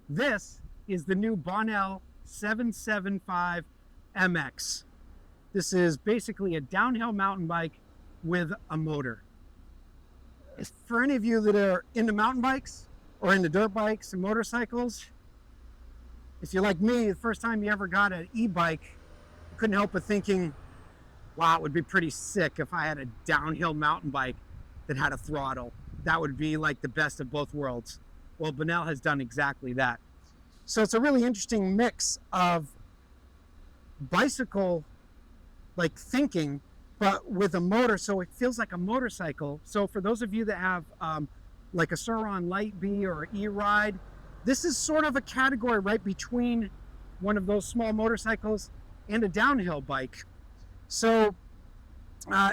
This is the new Bonnell 775 MX. This is basically a downhill mountain bike with a motor. For any of you that are into mountain bikes or into dirt bikes and motorcycles, if you're like me, the first time you ever got an e-bike, you couldn't help but thinking, wow, it would be pretty sick if I had a downhill mountain bike that had a throttle. That would be like the best of both worlds. Well, Bonnell has done exactly that. So it's a really interesting mix of bicycle like thinking, but with a motor, so it feels like a motorcycle. So for those of you that have like a Sur-Ron Light B or E-Ride, this is sort of a category right between one of those small motorcycles and a downhill bike. So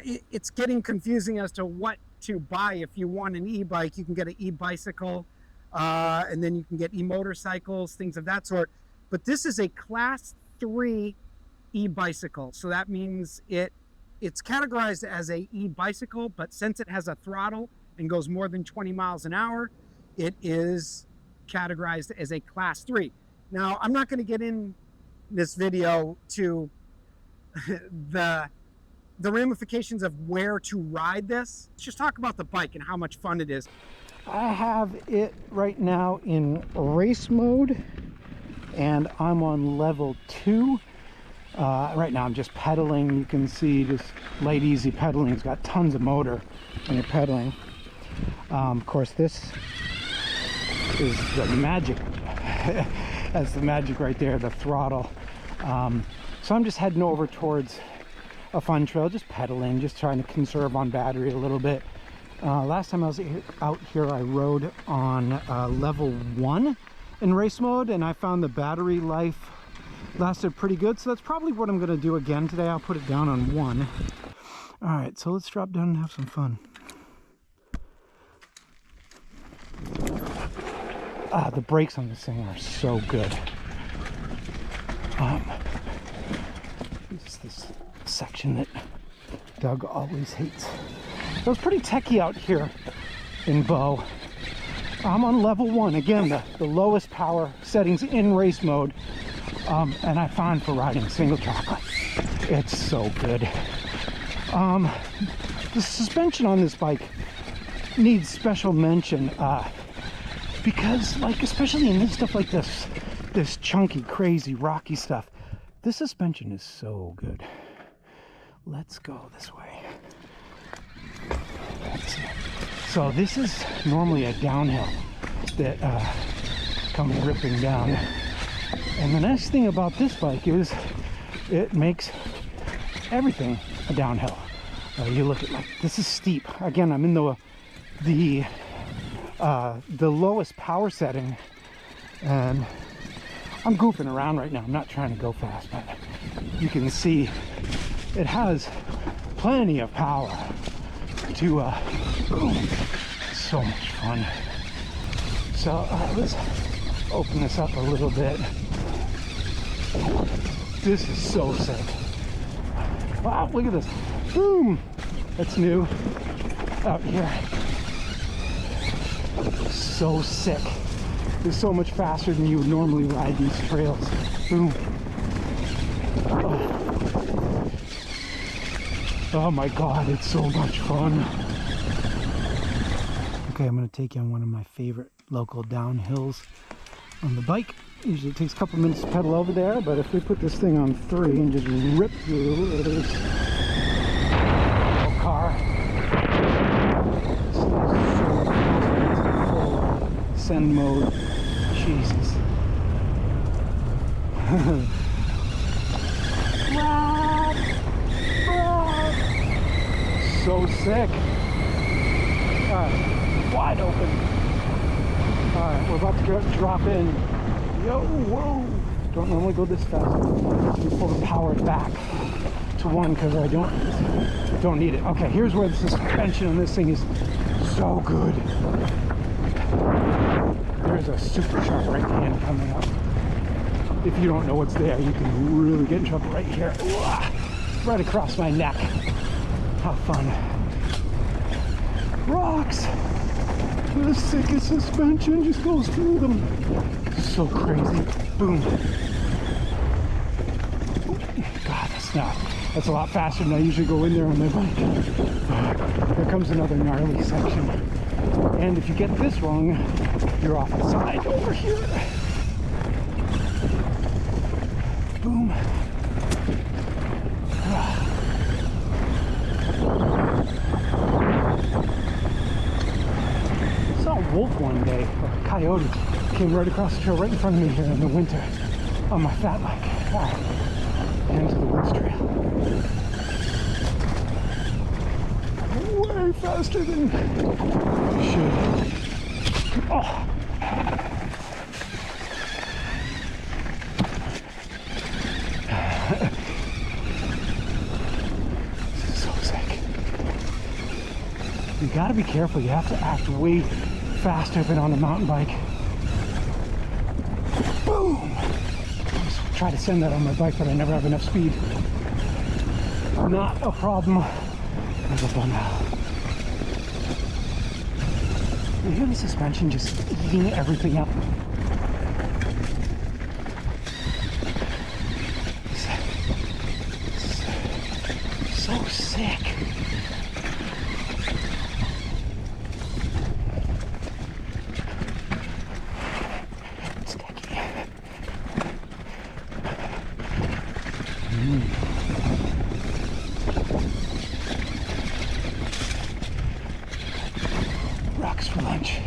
it's getting confusing as to what to buy. If you want an e-bike, you can get an e-bicycle, and then you can get e-motorcycles, things of that sort. But this is a class 3 e-bicycle. So that means it's categorized as a e-bicycle, but since it has a throttle and goes more than 20 miles an hour, it is categorized as a class 3. Now, I'm not going to get in this video to the ramifications of where to ride this. Let's just talk about the bike and how much fun it is. I have it right now in race mode, and I'm on level 2. Right now I'm just pedaling. You can see just light, easy pedaling. It's got tons of motor when you're pedaling. Of course, this is the magic. That's the magic right there, the throttle. So I'm just heading over towards a fun trail, just pedaling, just trying to conserve on battery a little bit. Last time I was out here, I rode on level 1 in race mode, and I found the battery life lasted pretty good. So that's probably what I'm going to do again today. I'll put it down on 1. All right, so let's drop down and have some fun. The brakes on this thing are so good. This section that Doug always hates. It was pretty techy out here in Bow. I'm on level 1, again, the lowest power settings in race mode, and I found for riding single track, it's so good. The suspension on this bike needs special mention, because, like, especially in stuff like this chunky, crazy, rocky stuff, this suspension is so good. Let's go this way. So this is normally a downhill that comes ripping down. And the nice thing about this bike is it makes everything a downhill. You look at, like, this is steep. Again, I'm in the lowest power setting, and I'm goofing around right now. I'm not trying to go fast, but you can see it has plenty of power to so much fun. So let's open this up a little bit. This is so sick. Wow, look at this. Boom! That's new out here. So sick. It's so much faster than you would normally ride these trails. Boom. Oh my God, it's so much fun. Okay, I'm going to take you on one of my favorite local downhills on the bike. Usually it takes a couple minutes to pedal over there, but if we put this thing on 3 and just rip through this car, send mode. Jesus. So sick. Alright, wide open. Alright, we're about to drop in. Yo, whoa. Don't normally go this fast. We pull the power back to 1 because I don't need it. Okay, here's where the suspension on this thing is so good. There's a super sharp right hand coming up. If you don't know what's there, you can really get in trouble right here. Right across my neck. How fun. Rocks! The sickest suspension just goes through them. So so crazy. Boom. God, that's a lot faster than I usually go in there on my bike. Here comes another gnarly section. And if you get this wrong, you're off the side over here. Boom. I saw a wolf one day, or a coyote, came right across the trail right in front of me here in the winter on my fat bike. Into the woods trail. Way faster than I should. Oh. This is so sick. You gotta be careful. You have to act way faster than on a mountain bike. Boom! Try to send that on my bike, but I never have enough speed. Not a problem with a Bonnell. You hear the suspension just eating everything up. So sick. Rocks for lunch.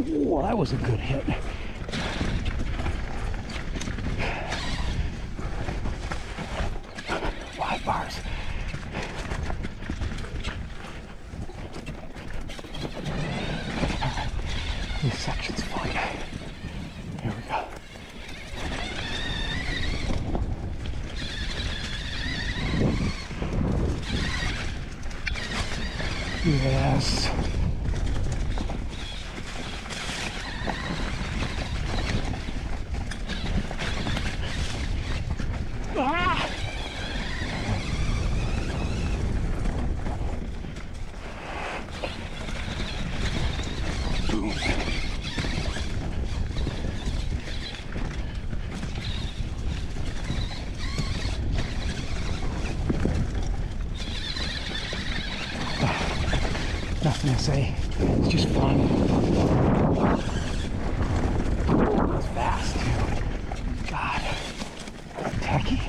Well, that was a good hit. Wide bars. This section's fun. Here we go. Yes. Ah! Boom. Nothing to say. It's just fun. It's fast too. God. Tacky.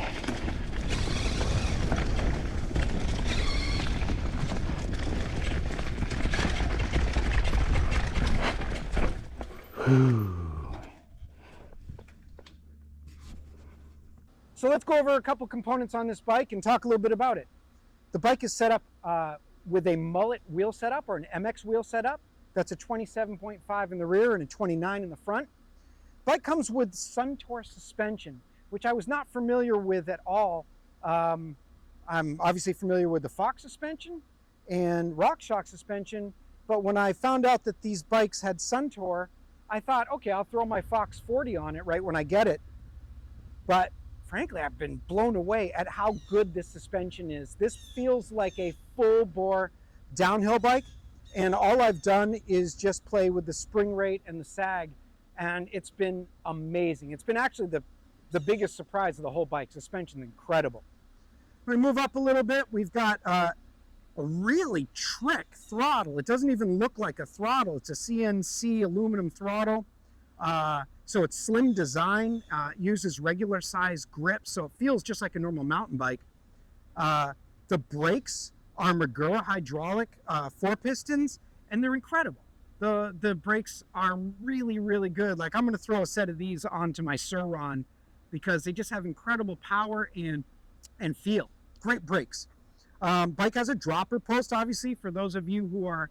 So let's go over a couple components on this bike and talk a little bit about it. The bike is set up with a mullet wheel setup, or an MX wheel setup. That's a 27.5 in the rear and a 29 in the front. Bike comes with Suntour suspension, which I was not familiar with at all. I'm obviously familiar with the Fox suspension and RockShox suspension, but when I found out that these bikes had Suntour, I thought, okay, I'll throw my Fox 40 on it right when I get it. But frankly, I've been blown away at how good this suspension is. This feels like a full-bore downhill bike, and all I've done is just play with the spring rate and the sag, and it's been amazing. It's been actually the biggest surprise of the whole bike. Suspension's incredible. We're gonna move up a little bit. We've got a really trick throttle. It doesn't even look like a throttle. It's a CNC aluminum throttle. So it's slim design, uses regular size grips, so it feels just like a normal mountain bike. The brakes are Magura hydraulic 4 pistons, and they're incredible. The brakes are really, really good. Like, I'm gonna throw a set of these onto my Sur-Ron because they just have incredible power and feel. Great brakes. Bike has a dropper post, obviously, for those of you who are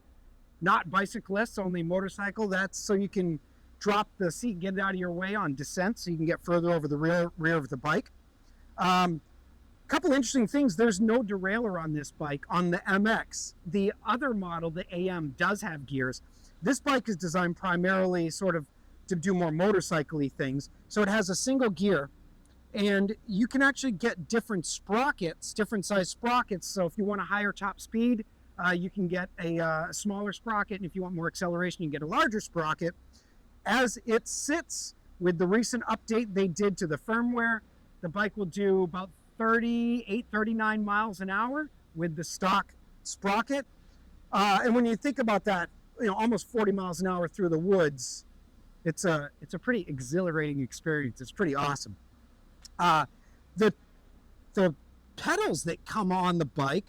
not bicyclists, only motorcycle. That's so you can drop the seat, get it out of your way on descent so you can get further over the rear of the bike. Couple interesting things. There's no derailleur on this bike. On the MX, the other model, the AM, does have gears. This bike is designed primarily sort of to do more motorcycle-y things. So it has a single gear, and you can actually get different sprockets, different size sprockets. So if you want a higher top speed, you can get a smaller sprocket, and if you want more acceleration, you can get a larger sprocket. As it sits, with the recent update they did to the firmware, the bike will do about 38, 39 miles an hour with the stock sprocket. And when you think about that, almost 40 miles an hour through the woods, it's a pretty exhilarating experience. It's pretty awesome. The pedals that come on the bike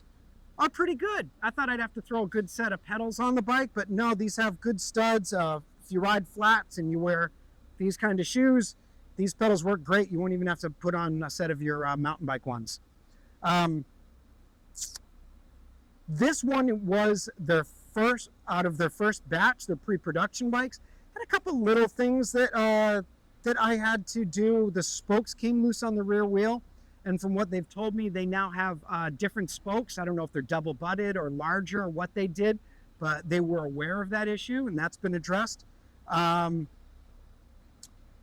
are pretty good. I thought I'd have to throw a good set of pedals on the bike, but no, these have good studs. If you ride flats and you wear these kind of shoes, these pedals work great. You won't even have to put on a set of your mountain bike ones. This one was their first out of their first batch, their pre-production bikes. Had a couple little things that I had to do. The spokes came loose on the rear wheel, and from what they've told me, they now have different spokes. I don't know if they're double butted or larger or what they did, but they were aware of that issue, and that's been addressed.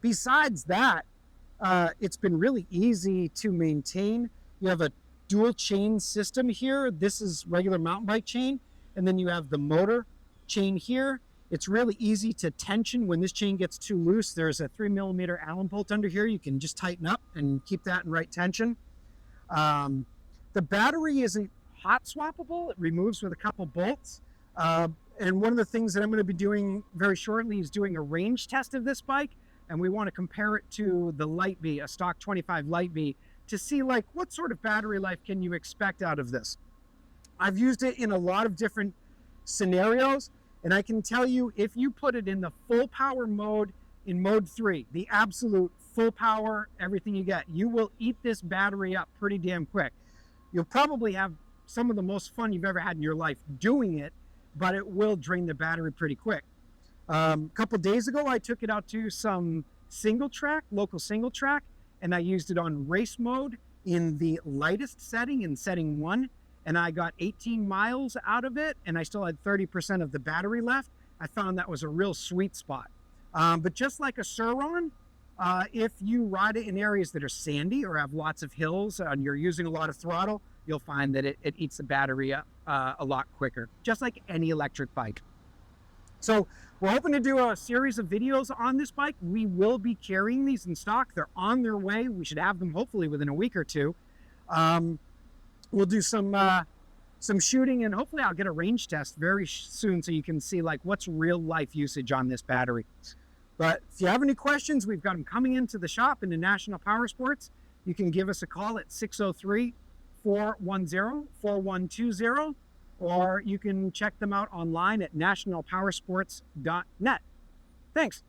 Besides that, it's been really easy to maintain. You have a dual chain system here. This is regular mountain bike chain, and then you have the motor chain here. It's really easy to tension when this chain gets too loose. There's a 3mm Allen bolt under here. You can just tighten up and keep that in right tension. The battery isn't hot swappable. It removes with a couple bolts. And one of the things that I'm going to be doing very shortly is doing a range test of this bike. And we want to compare it to the Light Bee, a stock 25 Light Bee, to see like what sort of battery life can you expect out of this. I've used it in a lot of different scenarios, and I can tell you, if you put it in the full power mode, in mode 3, the absolute full power, everything you get, you will eat this battery up pretty damn quick. You'll probably have some of the most fun you've ever had in your life doing it, but it will drain the battery pretty quick. A couple days ago, I took it out to some local single track, and I used it on race mode in the lightest setting, in setting 1, and I got 18 miles out of it, and I still had 30% of the battery left. I found that was a real sweet spot. But just like a Sur-Ron, if you ride it in areas that are sandy or have lots of hills and you're using a lot of throttle, you'll find that it eats the battery up a lot quicker, just like any electric bike. So we're hoping to do a series of videos on this bike. We will be carrying these in stock. They're on their way. We should have them hopefully within a week or two. We'll do some shooting, and hopefully I'll get a range test very soon so you can see like what's real life usage on this battery. But if you have any questions, we've got them coming into the shop into National Powersports. You can give us a call at 603-410-4120. Or you can check them out online at nationalpowersports.net. Thanks.